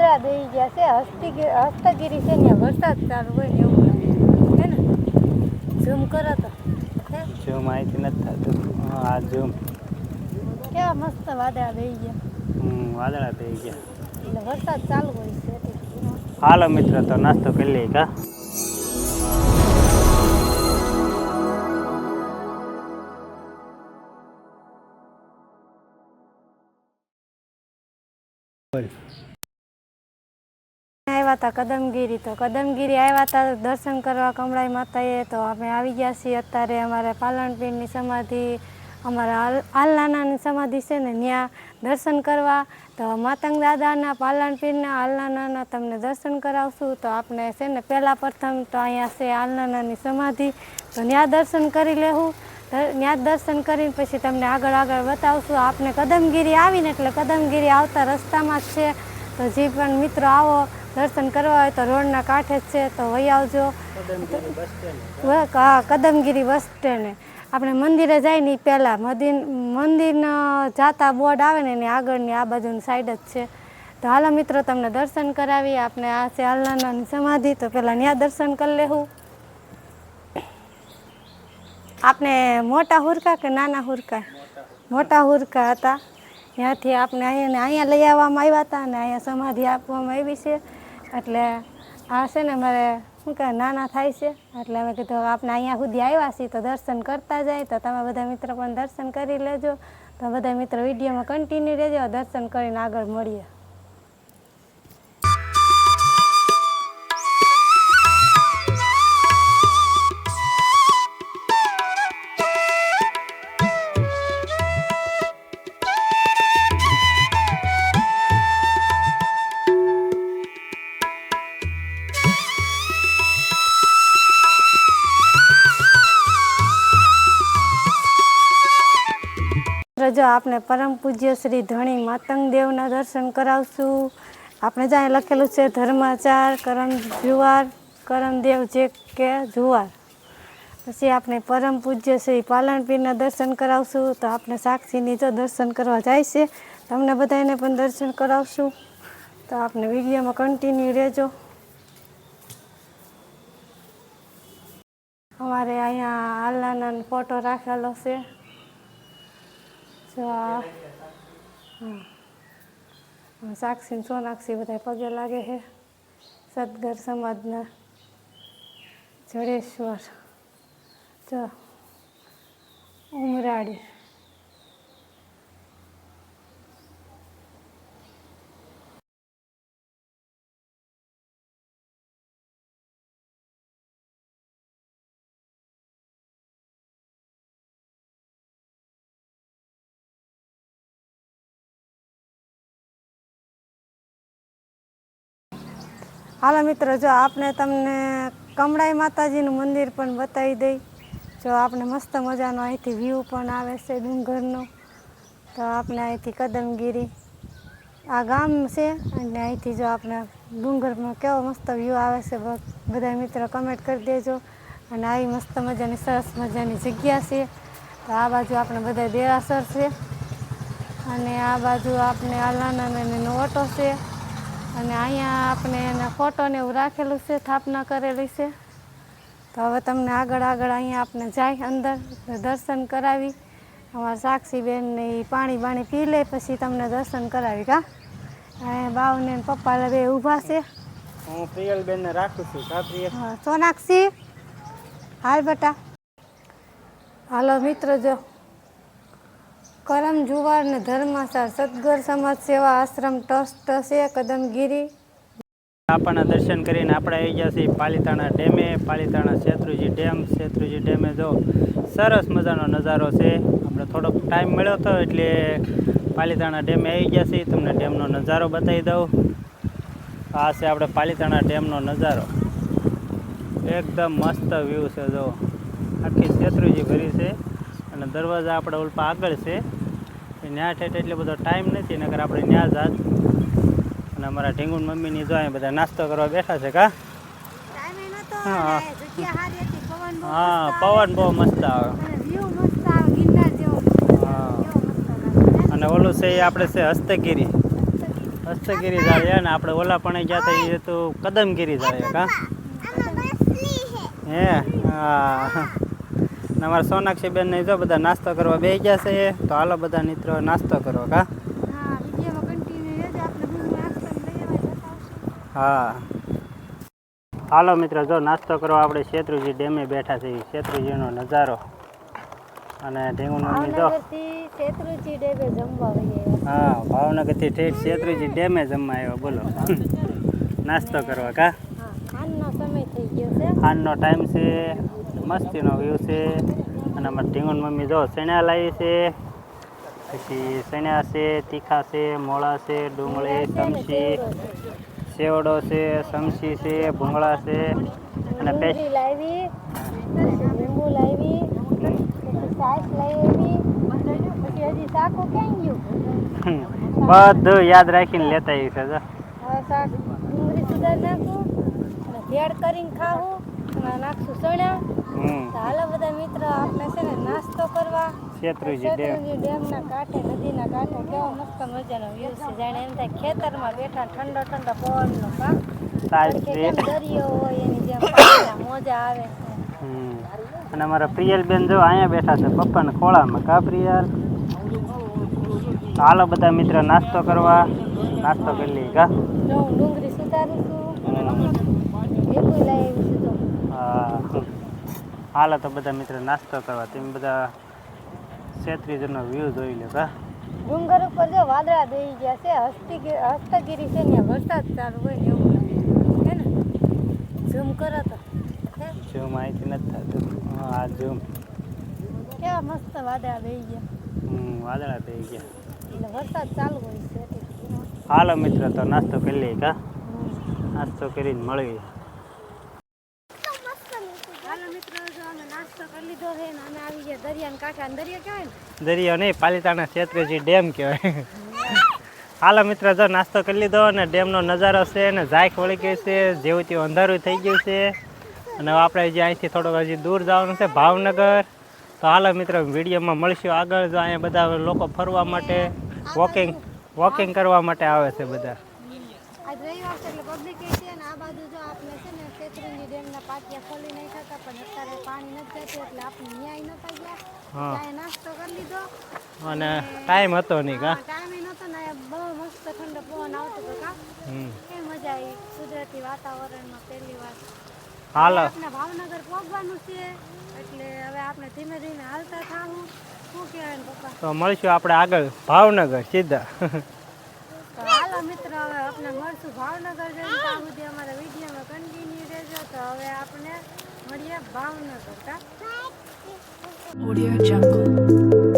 વાદળા દઈ ગયા છે. હસ્તગીરી છે ને વરસાદ ચાલુ હોય ને એવું લાગે હે ને. ઝૂમ કરો તો ઝૂમ અહીંથી નથી થતું. આ ઝૂમ કેવા મસ્ત વાદળા દઈ ગયા. વાદળા દઈ ગયા એટલે વરસાદ ચાલુ હોય છે. હાલો મિત્ર, તો નાસ્તો કરી લઈએ કા. આવ્યા હતા કદમગીરી, તો કદમગીરી આવ્યા હતા દર્શન કરવા કમળાઈ માતાએ. તો અમે આવી ગયા છીએ અત્યારે અમારે પાલનપીરની સમાધિ, અમારા આલનાનાની સમાધિ છે ને ત્યાં દર્શન કરવા. તો માતંગ દાદાના પાલનપીરના આલનાના તમને દર્શન કરાવશું. તો આપણે છે ને પહેલાં પ્રથમ તો અહીંયા છે આલનાનાની સમાધિ, તો ત્યાં દર્શન કરી લેવું. ત્યાં દર્શન કરીને પછી તમને આગળ બતાવશું. આપણે કદમગીરી આવીને એટલે કદમગીરી આવતા રસ્તામાં જ છે. તો જે પણ મિત્રો આવો દર્શન કરવા હોય તો રોડના કાંઠે જ છે, તો વહી આવજો. હા, કદમગીરી બસ સ્ટેન્ડે આપણે મંદિરે જાય ને પહેલાં મંદિરના જાતા બોર્ડ આવે ને એની આગળની આ બાજુની સાઈડ જ છે. તો હાલો મિત્રો, તમને દર્શન કરાવી. આપણે આ છે આલનાની સમાધિ, તો પહેલાં ત્યાં દર્શન કરી લેવું. આપણે મોટા હુરકા કે નાના હુરકા? મોટા હુરકા હતા. ત્યાંથી આપણે અહીંયા લઈ આવવામાં આવ્યા હતા અને અહીંયા સમાધિ આપવામાં આવી છે. એટલે આ છે ને મારે શું કહે નાના થાય છે, એટલે અમે કીધું આપણે અહીંયા સુધી આવ્યા છીએ તો દર્શન કરતા જાય. તો તમે બધા મિત્રો પણ દર્શન કરી લેજો. તો બધા મિત્રો વિડીયોમાં કન્ટિન્યુ રહેજો. દર્શન કરીને આગળ મળીએ. જો આપણે પરમ પૂજ્ય શ્રી ધણી માતંગ દેવના દર્શન કરાવશું. આપણે જ્યાં લખેલું છે ધર્માચાર કરમ જુવાર કરમદેવ જે કે જુવાર. પછી આપણે પરમ પૂજ્ય શ્રી પાલનપીરના દર્શન કરાવશું. તો આપણે સાક્ષીની જો દર્શન કરવા જાય છે, તમને બધાને પણ દર્શન કરાવશું. તો આપણે વિડીયોમાં કન્ટિન્યુ રહેજો. અમારે અહીંયા આલ્લાના ફોટો રાખેલો છે. સાક્ષી સોનાક્ષી બધા પગે લાગે છે. સદગર સમાજના જડેશ્વર જો ઉમરાડી. હાલો મિત્રો, જો આપણે તમને કમળાઈ માતાજીનું મંદિર પણ બતાવી દઈ. જો આપણે મસ્ત મજાનો અહીંથી વ્યૂ પણ આવે છે ડુંગરનો. તો આપણે અહીંથી કદમગીરી આ ગામ છે અને અહીંથી જો આપણે ડુંગરમાં કેવો મસ્ત વ્યૂ આવે છે, બધા મિત્રો કમેન્ટ કરી દેજો. અને આવી મસ્ત મજાની સરસ મજાની જગ્યા છે. તો આ બાજુ આપણે બધા દેરાસર છે અને આ બાજુ આપણે આલાનાનો ઓટો છે. અને અહીંયા આપણે એના ફોટોને એવું રાખેલું છે, સ્થાપના કરેલી છે. તો હવે તમને આગળ અહીંયા આપણે જાય અંદર દર્શન કરાવી. અમારા સાક્ષીબેનને એ પાણી પી લે પછી તમને દર્શન કરાવી. કા અહીંયા બાવને પપ્પા બે ઊભા છે. હું પ્રિયલબેનને રાખું છું. હા, સોનાક્ષી હાલ બેટા. હાલો મિત્રો, જો કરમ જુવાર ને ધર્માચાર સદગર સમાજ સેવા આશ્રમ ટ્રસ્ટ છે કદમગીરી. આપણને દર્શન કરીને આપણે આવી ગયા છીએ પાલીતાણા ડેમે. પાલીતાણા શેત્રુંજી ડેમે જો સરસ મજાનો નજારો છે. આપણે થોડોક ટાઈમ મળ્યો હતો એટલે પાલીતાણા ડેમે આવી ગયા છીએ. તમને ડેમનો નજારો બતાવી દઉં. આ છે આપણે પાલીતાણા ડેમનો નજારો. એકદમ મસ્ત વ્યૂ છે. જો આખી શેત્રુંજી ભરી છે અને દરવાજા આપણે ઉલ્પા આગળ છે. ત્યાં ઠેઠ એટલે બધો ટાઈમ નથી, નકર આપણે ત્યાં જાત. અને અમારા ઢીંગુન મમ્મીની જો અહીં બધા નાસ્તો કરવા બેઠા છે. કા હા, પવન બહુ મસ્ત આવે. હા, અને ઓલું છે એ આપણે છે હસ્તગીરી. હસ્તગીરી જાળીયા ને આપણે ઓલા પણ ગયા હતા એ હતું કદમગીરી જાળીયા કા હે હા ને અમારા સોનાક્ષી બેન ને જો બધા નાસ્તો કરવા બેસી ગયા છે તો હાલો બધા મિત્રો નાસ્તો કરો કા હા વિડીયોમાં કન્ટિન્યુ રહેજો આપણે બધું નાસ્તો લઈ આવવા બતાવશું. હા હાલો મિત્રો જો નાસ્તો કરવા આપણે શેત્રુજી ડેમે બેઠા છીએ શેત્રુજીનો નજારો અને ઢીંગું મમ્મી જો ભાવનગરથી શેત્રુજી ડેમે જમવા વહી હા ભાવનગરથી ઠેઠ શેત્રુજી ડેમે જમવા આવ્યો બોલો નાસ્તો કરવા કા હા ખાનનો સમય થઈ ગયો છે. ખાનનો ટાઈમ છે મસ્તીનો વ્યૂ છે અને અમારે ઢીંગુન મમ્મી જો સણ્યા લાવી છે પછી સણ્યા છે તીખા છે મોળા છે ડુંગળી સમસી સેવડો છે સમસી છે ભૂંગળા છે અને ડુંગળી લાવી લીંબુ લાવી પછી છાશ લાવી પછી હજી શાકો ક્યાં ગયું બધું યાદ રાખીને લેતા આવી છે જો હવે શાક ડુંગળી સુધાર નાખું અને ભેળ કરીને ખાવું અને નાખશું સણા. તો હાલો બધા મિત્રો આપણે છે ને નાસ્તો કરવા શેત્રુજી ડેમ શેત્રુજી ડેમના કાંઠે નદીના કાંઠે કેવો મસ્ત મજાનો વ્યૂ છે જાણે એમ થાય ખેતરમાં બેઠા ઠંડો ઠંડો પવનનો કા તાજ કે છે કેમ દરિયો હોય એની જેમ પાણીના મોજા આવે છે. અને અમારા પ્રિયલ બેન જો અહીંયા બેઠા છે પપ્પાના ખોળામાં કા પ્રિયલ હાલો બધા મિત્રો નાસ્તો કરવા નાસ્તો કરી લઈએ કા જો હું ડુંગળી સુધારું છું લીંબુ લઈ આવી છું તો હા હાલો તો બધા મિત્રો નાસ્તો કરવા તમે બધા શેત્રુજીનો વ્યૂ જોઈ લો કા ડુંગર ઉપર જો વાદળા બેહી ગયા છે હસ્તગીરી છે ને વરસાદ ચાલુ હોય ને એવું લાગે હે ને ઝૂમ કરો તો હે ઝૂમ અહીંથી નથી થતું હા ઝૂમ કેવા મસ્ત વાદળા બેહી ગયા વાદળા થઈ ગયા એટલે વરસાદ ચાલુ હોય છે એટલે. હાલો મિત્રો તો નાસ્તો કરી લઈએ કા નાસ્તો કરીને મળીએ હાલો મિત્રો જો અમે નાસ્તો કરી લીધો છે ને અમે આવી ગયા દરિયાના કાંઠે અને દરિયો કહેવાય ને દરિયો નહીં પાલિતાણા શેત્રુજી ડેમ કહેવાય હાલો મિત્રો જો નાસ્તો કરી લીધો અને ડેમનો નજારો છે ને ઝાંખ વળી ગઈ છે જેવું તેવું અંધારું થઈ ગયું છે અને હવે આપણે જે અહીંથી થોડુંક હજી દૂર જવાનું છે ભાવનગર તો હાલો મિત્રો વિડીયોમાં મળશું આગળ જો અહીંયા બધા લોકો ફરવા માટે વોકિંગ કરવા માટે આવે છે બધા આજ રવિવાર છે એટલે પબ્લિક છે ને આ બાજુ જો આપણે છે ને શેત્રુજી ડેમના પાટિયા ખોલી નાખ્યા હતા પણ અત્યારે પાણી નથી જતું એટલે આપણે ન્યાય નતા ગયા હા ત્યાં નાસ્તો કરી લીધો અને ટાઈમ હતો નહીં કા ટાઈમ નહોતો ને બહુ મસ્ત ઠંડો પવન આવતો હતો કા કેવી મજા આવી કુદરતી વાતાવરણમાં પહેલી વાર હાલો આપણે ભાવનગર પહોંચવાનું છે એટલે હવે આપણે ધીમે ધીમે હાલતા થાવું શું કહેવાય ને પપ્પા તો મળશું આપણે આગળ ભાવનગર સીધા તો હાલો મિત્રો હવે આપણે મળશું ભાવનગર જઈને ત્યાં સુધી અમારા વિડીયોમાં કન્ટિન્યુ રહેજો તો હવે આપણે મળીએ ભાવનગર કા Audio Jungle.